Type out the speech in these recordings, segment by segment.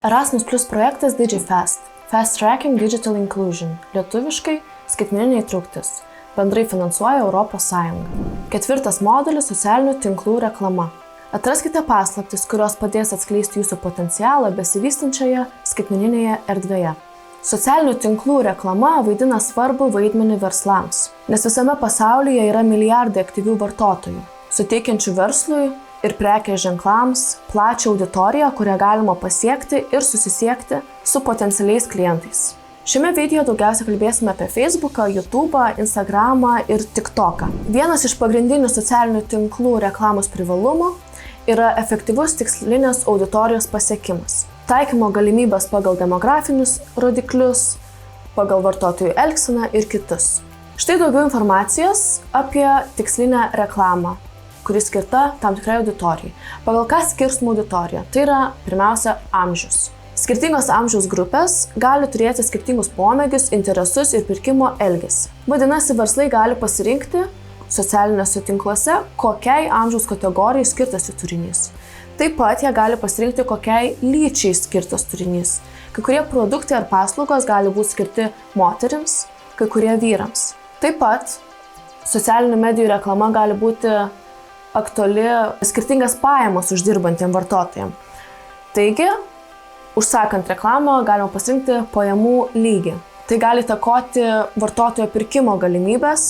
Erasmus Plus projektas DigiFast – Fast Tracking Digital Inclusion, lietuviškai skaitmeninė įtrauktis, bendrai finansuoja Europos Sąjunga. 4. modulis – socialinių tinklų reklama. Atraskite paslaptis, kurios padės atskleisti jūsų potencialą besivystančioje skaitmeninėje erdvėje. Socialinių tinklų reklama vaidina svarbų vaidmenį verslams, nes visame pasaulyje yra milijardai aktyvių vartotojų, suteikiančių verslui ir prekės ženklams plačią auditoriją, kurią galima pasiekti ir susisiekti su potencialiais klientais. Šiame video daugiausia kalbėsime apie Facebooką, YouTube'ą, Instagramą ir TikToką. Vienas iš pagrindinių socialinių tinklų reklamos privalumų yra efektyvus tikslinės auditorijos pasiekimas. Taikymo galimybės pagal demografinius rodiklius, pagal vartotojų elgseną ir kitus. Štai daugiau informacijos apie tikslinę reklamą, kuri skirta tam tikrai auditorijai. Pagal ką skirstoma auditorija? Tai yra pirmiausia amžius. Skirtingos amžiaus grupės gali turėti skirtingus pomėgius, interesus ir pirkimo elgesį. Vadinasi, verslai gali pasirinkti socialiniuose tinkluose, kokiai amžiaus kategorijai skirtas jų turinys. Taip pat jie gali pasirinkti, kokiai lyčiai skirtas turinys. Kai kurie produktai ar paslaugos gali būti skirti moterims, kai kurie vyrams. Taip pat socialinių medijų reklama gali būti aktuali skirtingas pajamas uždirbantiem vartotojams. Taigi, užsakant reklamą galima pasirinkti pajamų lygį. Tai gali įtakoti vartotojo pirkimo galimybės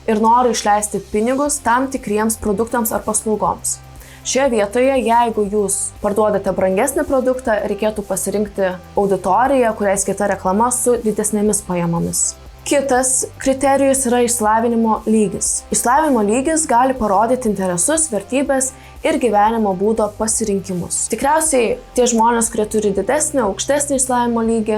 ir norą išleisti pinigus tam tikriems produktams ar paslaugoms. Šioje vietoje, jeigu jūs parduodate brangesnį produktą, reikėtų pasirinkti auditoriją, kuriai skirta reklama su didesnėmis pajamomis. Kitas kriterijus yra išsilavinimo lygis. Išsilavinimo lygis gali parodyti interesus, vertybės ir gyvenimo būdo pasirinkimus. Tikriausiai tie žmonės, kurie turi didesnį, aukštesnį išsilavinimo lygį,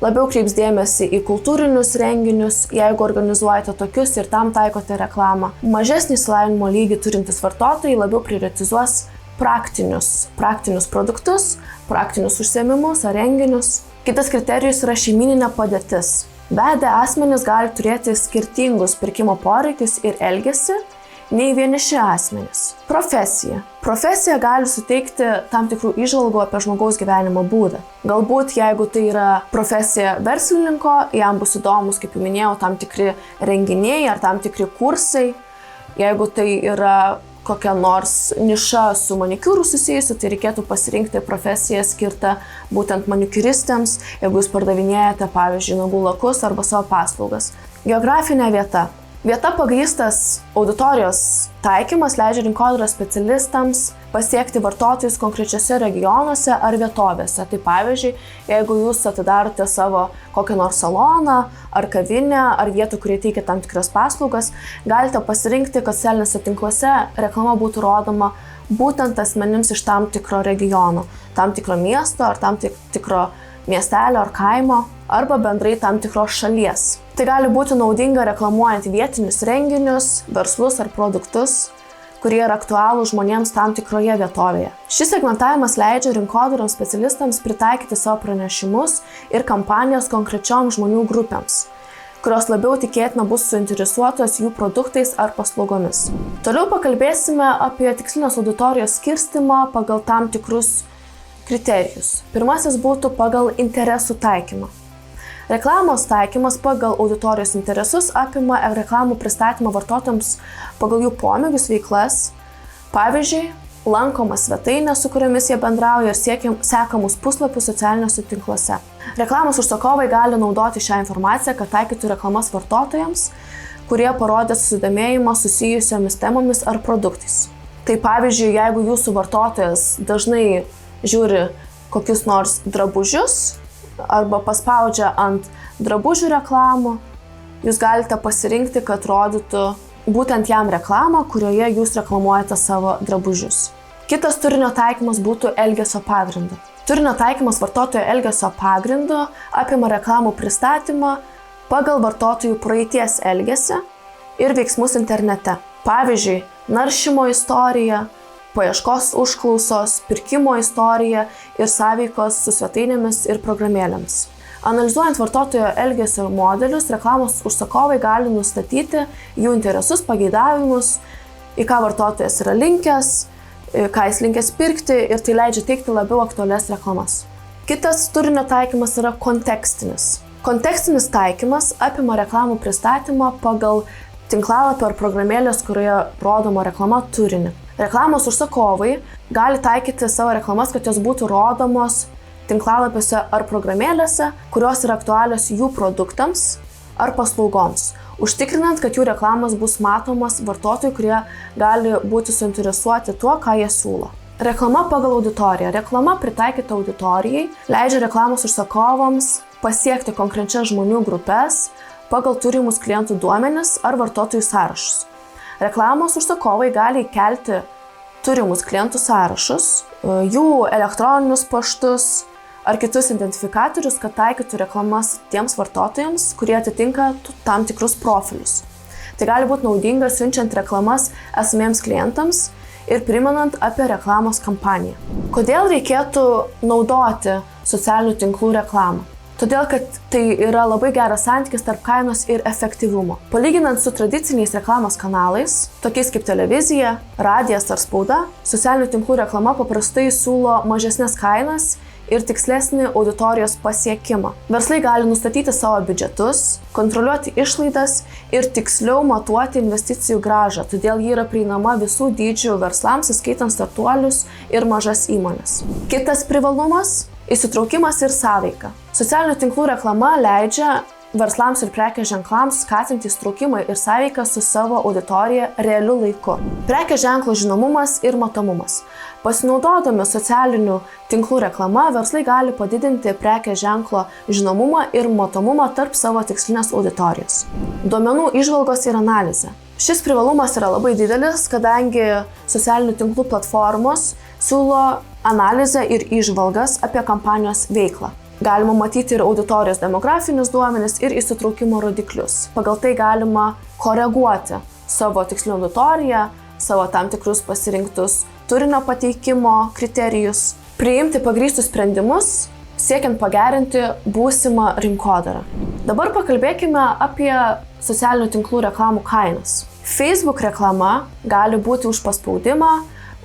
labiau kreips dėmesį į kultūrinius renginius, jeigu organizuojate tokius ir tam taikote reklamą. Mažesnį išsilavinimo lygį turintis vartotojai labiau prioritizuos praktinius produktus, praktinius užsiėmimus ar renginius. Kitas kriterijus yra šeimyninė padėtis. Beadę asmenys gali turėti skirtingus pirkimo poreikius ir elgesį nei vieniši asmenys. Profesija. Profesija gali suteikti tam tikrų įžvalgų apie žmogaus gyvenimo būdą. Galbūt, jeigu tai yra profesija verslininko, jam bus įdomus, kaip jau minėjau, tam tikri renginiai ar tam tikri kursai. Jeigu tai yra kokia nors niša su manikiūru susijusi, tai reikėtų pasirinkti profesiją skirtą būtent manikiūristams, jeigu jūs pardavinėjate, pavyzdžiui, nagų lakus arba savo paslaugas. Geografinė vieta. Vieta pagrįstas auditorijos taikymas leidžia rinkodaros specialistams pasiekti vartotojus konkrečiose regionuose ar vietovėse. Tai pavyzdžiui, jeigu jūs atidarote savo kokį nors saloną ar kavinę ar vietą, kurie teikia tam tikras paslaugas, galite pasirinkti, kad socialiniuose tinkluose reklama būtų rodoma būtent asmenims iš tam tikro regiono, tam tikro miesto ar tam tikro miestelio ar kaimo, arba bendrai tam tikros šalies. Tai gali būti naudinga reklamuojant vietinius renginius, verslus ar produktus, kurie yra aktualūs žmonėms tam tikroje vietovėje. Šis segmentavimas leidžia rinkodaros specialistams pritaikyti savo pranešimus ir kampanijas konkrečioms žmonių grupėms, kurios labiau tikėtina bus suinteresuotos jų produktais ar paslaugomis. Toliau pakalbėsime apie tikslinės auditorijos skirstymą pagal tam tikrus kriterijus. Pirmasis būtų pagal interesų taikymą. Reklamos taikymas pagal auditorijos interesus apima reklamų pristatymą vartotojams pagal jų pomėgius veiklas, pavyzdžiui, lankomas svetainės, su kuriomis jie bendrauja ir sekamus puslapius socialiniuose tinkluose. Reklamos užsakovai gali naudoti šią informaciją, kad taikytų reklamas vartotojams, kurie parodė susidomėjimą susijusiomis temomis ar produktais. Tai pavyzdžiui, jeigu jūsų vartotojas dažnai žiūri kokius nors drabužius, arba paspaudžia ant drabužių reklamų, jūs galite pasirinkti, kad rodytų būtent jam reklamą, kurioje jūs reklamuojate savo drabužius. Kitas turinio taikymas būtų elgesio pagrindu. Turinio taikymas vartotojo elgesio pagrindu apima reklamų pristatymą pagal vartotojų praeities elgesį ir veiksmus internete. Pavyzdžiui, naršymo istorija, paieškos užklausos, pirkimo istorija ir sąveikos su svetainėmis ir programėlėmis. Analizuojant vartotojo elgesio modelius, reklamos užsakovai gali nustatyti jų interesus, pageidavimus, į ką vartotojas yra linkęs, ką jis linkęs pirkti ir tai leidžia teikti labiau aktualias reklamas. Kitas turinio taikymas yra kontekstinis. Kontekstinis taikymas apima reklamų pristatymą pagal tinklalapio ar programėlės, kurioje rodoma reklama turinį. Reklamos užsakovai gali taikyti savo reklamas, kad jos būtų rodomos tinklalapiuose ar programėlėse, kurios yra aktualios jų produktams ar paslaugoms, užtikrinant, kad jų reklamos bus matomas vartotojų, kurie gali būti suinteresuoti tuo, ką jie siūlo. Reklama pagal auditoriją. Reklama pritaikyta auditorijai leidžia reklamos užsakovams pasiekti konkrečias žmonių grupės pagal turimus klientų duomenis ar vartotojų sąrašus. Reklamos užsakovai gali įkelti turimus klientų sąrašus, jų elektroninius paštus ar kitus identifikatorius, kad taikytų reklamas tiems vartotojams, kurie atitinka tam tikrus profilius. Tai gali būti naudinga siunčiant reklamas esamiems klientams ir primenant apie reklamos kampaniją. Kodėl reikėtų naudoti socialinių tinklų reklamą? Todėl, kad tai yra labai geras santykis tarp kainos ir efektyvumo. Palyginant su tradiciniais reklamos kanalais, tokiais kaip televizija, radijas ar spauda, socialinių tinklų reklama paprastai siūlo mažesnės kainas ir tikslesnį auditorijos pasiekimą. Verslai gali nustatyti savo biudžetus, kontroliuoti išlaidas ir tiksliau matuoti investicijų grąžą, todėl ji yra prieinama visų dydžių verslams, įskaitant startuolius ir mažas įmones. Kitas privalumas – įsitraukimas ir sąveika. Socialinių tinklų reklama leidžia verslams ir prekės ženklams skatinti įsitraukimą ir sąveiką su savo auditorija realiu laiku. Prekės ženklo žinomumas ir matomumas. Pasinaudodami socialinių tinklų reklama, verslai gali padidinti prekės ženklo žinomumą ir matomumą tarp savo tikslinės auditorijos. Duomenų įžvalgos ir analizė. Šis privalumas yra labai didelis, kadangi socialinių tinklų platformos siūlo analizę ir įžvalgas apie kampanijos veiklą. Galima matyti ir auditorijos demografinius duomenis ir įsitraukimo rodiklius. Pagal tai galima koreguoti savo tikslinę auditoriją, savo tam tikrus pasirinktus turinio pateikimo kriterijus, priimti pagrįstus sprendimus, siekiant pagerinti būsimą rinkodarą. Dabar pakalbėkime apie socialinių tinklų reklamų kainas. Facebook reklama gali būti už paspaudimą,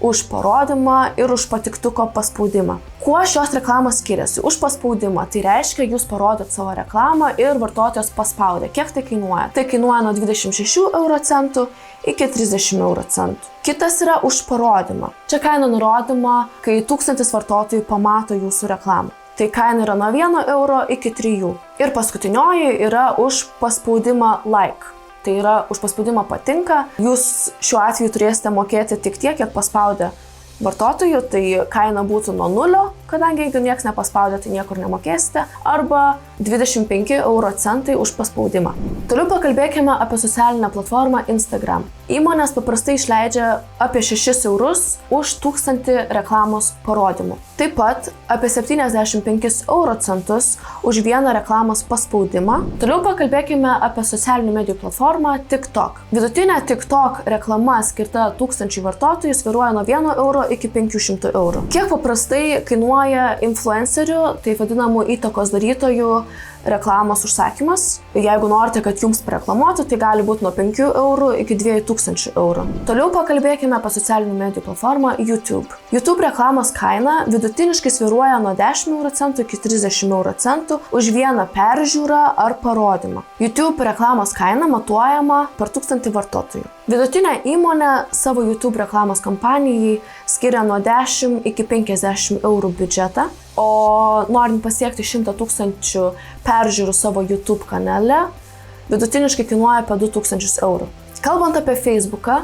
už parodymą ir už patiktuko paspaudimą. Kuo šios reklamos skiriasi? Už paspaudimą tai reiškia, jūs parodot savo reklamą ir vartotojas paspaudė. Kiek tai kainuoja? Tai kainuoja nuo 26 euro centų iki 30 euro centų. Kitas yra už parodymą. Čia kaina nurodoma, kai 1000 vartotojų pamato jūsų reklamą. Tai kaina yra nuo 1 euro iki 3. Ir paskutinioji yra už paspaudimą like. Tai yra už paspaudimą patinka, jūs šiuo atveju turėsite mokėti tik tiek, kiek paspaudė vartotojų, tai kaina būtų nuo 0, kadangi jeigu nieks nepaspaudė, tai niekur nemokėsite, arba 25 euro centai už paspaudimą. Toliau pakalbėkime apie socialinę platformą Instagram. Įmonės paprastai išleidžia apie 6 eurus už 1000 reklamos parodymų. Taip pat apie 75 euro centus už vieną reklamos paspaudimą. Toliau pakalbėkime apie socialinių medijų platformą TikTok. Vidutinė TikTok reklama skirta 1000 vartotojų svyruoja nuo 1 euro iki 500 eurų. Kiek paprastai kainuoja influencerių, tai vadinamų įtakos darytojų reklamos užsakymas. Jeigu norite, kad jums pareklamuotų, tai gali būti nuo 5 eurų iki 2000 eurų. Toliau pakalbėkime apie socialinių medijų platformą YouTube. YouTube reklamos kaina vidutiniškai svyruoja nuo 10 euro centų iki 30 euro centų už vieną peržiūrą ar parodymą. YouTube reklamos kaina matuojama per 1000 vartotojų. Vidutinė įmonė savo YouTube reklamos kampanijai skiria nuo 10 iki 50 eurų biudžetą, o norint pasiekti 100 000 peržiūrų savo YouTube kanale, vidutiniškai kainuoja apie 2000 eurų. Kalbant apie Facebooką,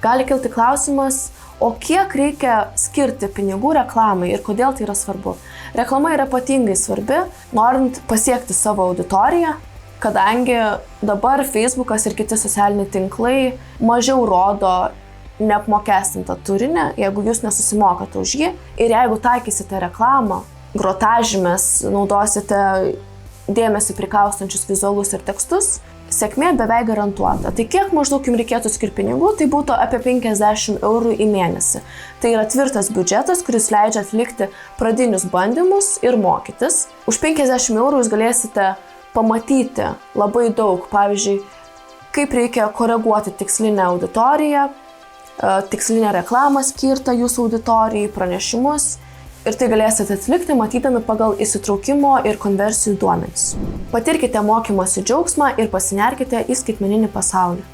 gali kilti klausimas, o kiek reikia skirti pinigų reklamai ir kodėl tai yra svarbu. Reklama yra ypatingai svarbi, norint pasiekti savo auditoriją, kadangi dabar Facebookas ir kiti socialiniai tinklai mažiau rodo neapmokestintą turinį, jeigu jūs nesusimokate už jį. Ir jeigu taikysite reklamą, grotažymės, naudosite dėmesį prikaustančius vizualus ir tekstus, sėkmė beveik garantuota. Tai kiek maždaug jums reikėtų skirti pinigų, tai būtų apie 50 eurų į mėnesį. Tai yra tvirtas biudžetas, kuris leidžia atlikti pradinius bandymus ir mokytis. Už 50 eurų jūs galėsite pamatyti labai daug, pavyzdžiui, kaip reikia koreguoti tikslinę auditoriją, tikslinę reklamą skirtą jūsų auditorijai, pranešimus Ir tai galėsite atlikti matydami pagal įsitraukimo ir konversijų duomenis. Patirkite mokymosi džiaugsmą ir pasinerkite į skaitmeninį pasaulį.